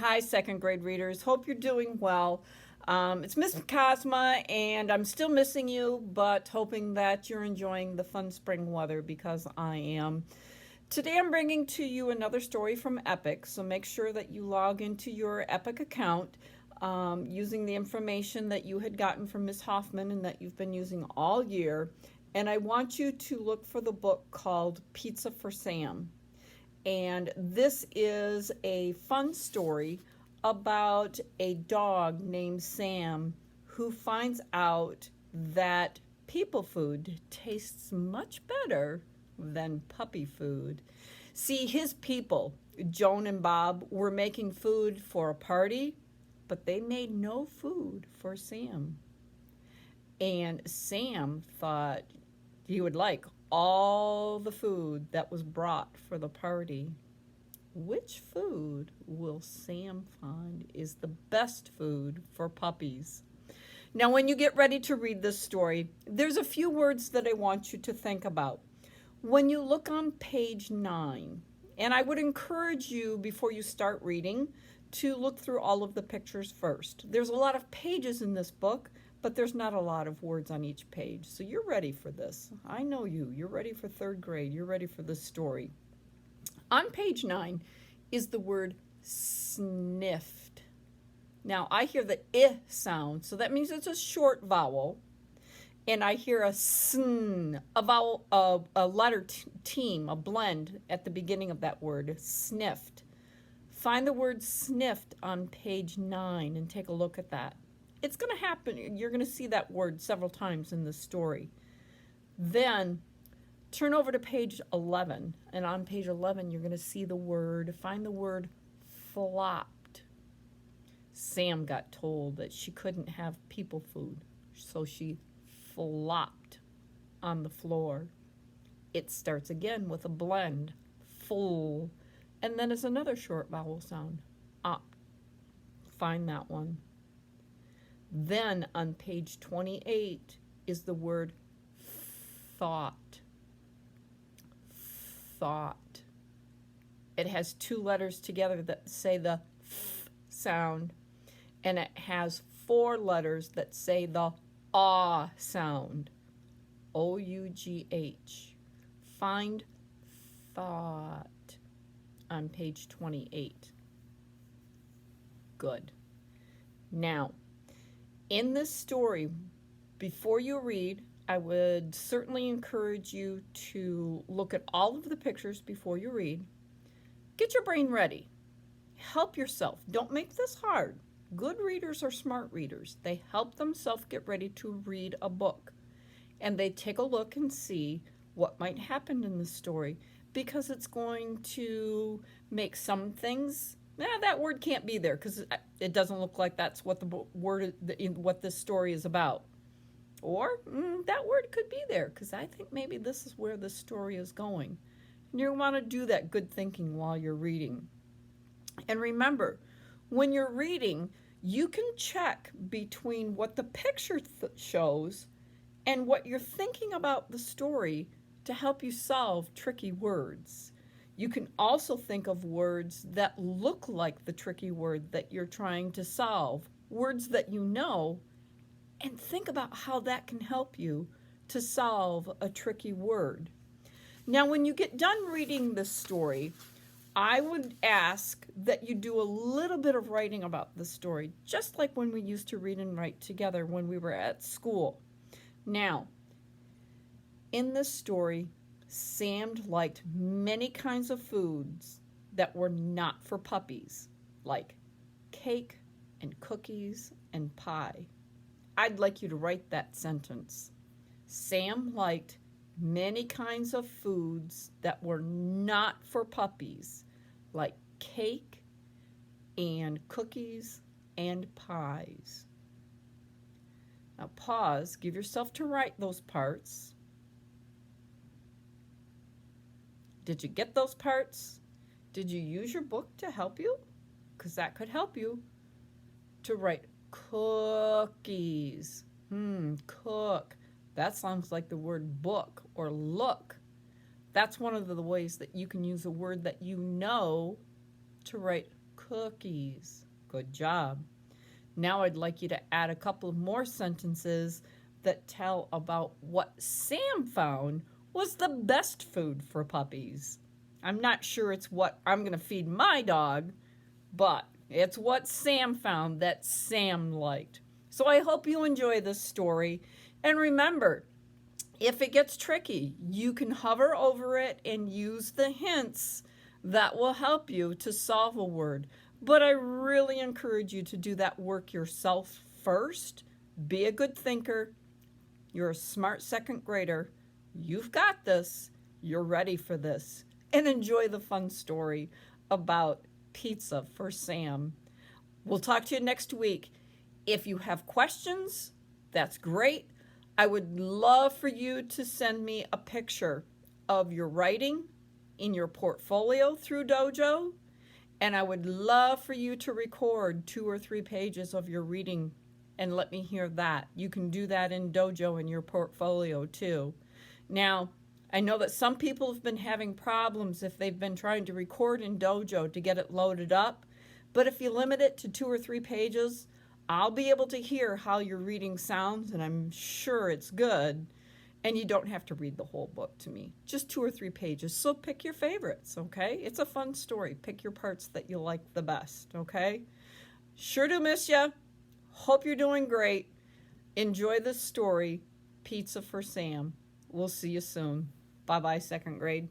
Hi, second grade readers. Hope you're doing well. It's Miss Kozma, and I'm still missing you, but hoping that you're enjoying the fun spring weather because I am. Today I'm bringing to you another story from Epic, so make sure that you log into your Epic account using the information that you had gotten from Miss Hoffman and that you've been using all year. And I want you to look for the book called Pizza for Sam. And this is a fun story about a dog named Sam who finds out that people food tastes much better than puppy food. See, his people, Joan and Bob, were making food for a party, but they made no food for Sam. And Sam thought he would like all the food that was brought for the party. Which food will Sam find is the best food for puppies? Now, when you get ready to read this story, there's a few words that I want you to think about. When you look on page 9, and I would encourage you before you start reading to look through all of the pictures first. There's a lot of pages in this book, but there's not a lot of words on each page. So you're ready for this. I know you. You're ready for third grade. You're ready for this story. On page 9 is the word sniffed. Now, I hear the I sound, so that means it's a short vowel. And I hear a sn, a vowel, a letter team, a blend at the beginning of that word, sniffed. Find the word sniffed on page 9 and take a look at that. It's going to happen. You're going to see that word several times in the story. Then turn over to page 11, and on page 11 you're going to see the word, find the word flopped. Sam got told that she couldn't have people food, so she flopped on the floor. It starts again with a blend, full, and then it's another short vowel sound, up. Find that one. Then on page 28 is the word thought. Thought. It has two letters together that say the f sound, and it has four letters that say the ah sound. O-U-G-H. Find thought on page 28. Good. Now, in this story, before you read, I would certainly encourage you to look at all of the pictures before you read. Get your brain ready. Help yourself. Don't make this hard. Good readers are smart readers. They help themselves get ready to read a book. And they take a look and see what might happen in the story, because it's going to make some things, that word can't be there because it doesn't look like that's what the word, what this story is about. Or that word could be there because I think maybe this is where the story is going. And you want to do that good thinking while you're reading. And remember, when you're reading, you can check between what the picture shows and what you're thinking about the story to help you solve tricky words. You can also think of words that look like the tricky word that you're trying to solve, words that you know, and think about how that can help you to solve a tricky word. Now, when you get done reading this story, I would ask that you do a little bit of writing about the story, just like when we used to read and write together when we were at school. Now, in this story, Sam liked many kinds of foods that were not for puppies, like cake and cookies and pie. I'd like you to write that sentence. Sam liked many kinds of foods that were not for puppies, like cake and cookies and pies. Now pause, give yourself to write those parts. Did you get those parts? Did you use your book to help you? Because that could help you to write cookies. Cook. That sounds like the word book or look. That's one of the ways that you can use a word that you know to write cookies. Good job. Now I'd like you to add a couple of more sentences that tell about what Sam found was the best food for puppies. I'm not sure it's what I'm going to feed my dog, but it's what Sam found that Sam liked. So I hope you enjoy this story. And remember, if it gets tricky, you can hover over it and use the hints that will help you to solve a word. But I really encourage you to do that work yourself first. Be a good thinker. You're a smart second grader. You've got this. You're ready for this. And enjoy the fun story about pizza for Sam. We'll talk to you next week. If you have questions, that's great. I would love for you to send me a picture of your writing in your portfolio through Dojo. And I would love for you to record 2 or 3 pages of your reading and let me hear that. You can do that in Dojo in your portfolio too. Now, I know that some people have been having problems if they've been trying to record in Dojo to get it loaded up. But if you limit it to 2 or 3 pages, I'll be able to hear how your reading sounds, and I'm sure it's good. And you don't have to read the whole book to me, just 2 or 3 pages. So pick your favorites, okay? It's a fun story. Pick your parts that you like the best, okay? Sure do miss ya. Hope you're doing great. Enjoy this story, Pizza for Sam. We'll see you soon. Bye-bye, second grade.